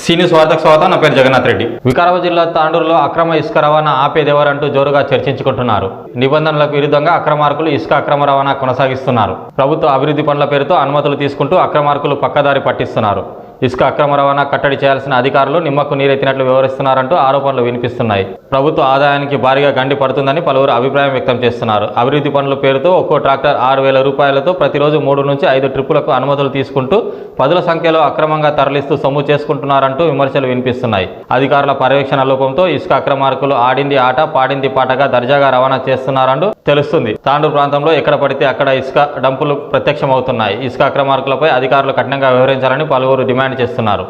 Senior స్వార్థకు స్వాగతం. నా పేరు జగన్నాథ్ రెడ్డి. వికారాబాద్ జిల్లా తాండూరులో అక్రమ ఇసుక రవాణా ఆపేదెవరంటూ జోరుగా చర్చించుకుంటున్నారు. నిబంధనలకు విరుద్ధంగా అక్రమార్కులు ఇసుక అక్రమ రవాణా కొనసాగిస్తున్నారు. ప్రభుత్వ అభివృద్ధి పనుల పేరుతో అనుమతులు తీసుకుంటూ అక్రమార్కులు పక్కదారి పట్టిస్తున్నారు. ఇసుక అక్రమ రవాణా కట్టడి చేయాల్సిన అధికారులు నిమ్మకు నీరెత్తినట్లు వ్యవహరిస్తున్నారంటూ ఆరోపణలు వినిపిస్తున్నాయి. ప్రభుత్వ ఆదాయానికి భారీగా గండి పడుతుందని పలువురు అభిప్రాయం వ్యక్తం చేస్తున్నారు. అభివృద్ధి పనుల పేరుతో ఒక్కో ట్రాక్టర్ 6,000 రూపాయలతో ప్రతిరోజు 3 నుంచి 5 ట్రిప్పులకు అనుమతులు తీసుకుంటూ పదుల సంఖ్యలో అక్రమంగా తరలిస్తూ సొమ్ము చేసుకుంటున్నారంటూ విమర్శలు వినిపిస్తున్నాయి. అధికారుల పర్యవేక్షణ లోపంతో ఇసుక అక్రమార్కులు ఆడింది ఆట పాడింది పాటగా దర్జాగా రవాణా చేస్తున్నారంటూ తెలుస్తుంది. తాండూరు ప్రాంతంలో ఎక్కడ పడితే అక్కడ ఇసుక డంపులు ప్రత్యక్షమవుతున్నాయి. ఇసుక అక్రమార్కులపై అధికారులు కఠినంగా వ్యవహరించాలని పలువురు డిమాండ్ చేస్తున్నారు.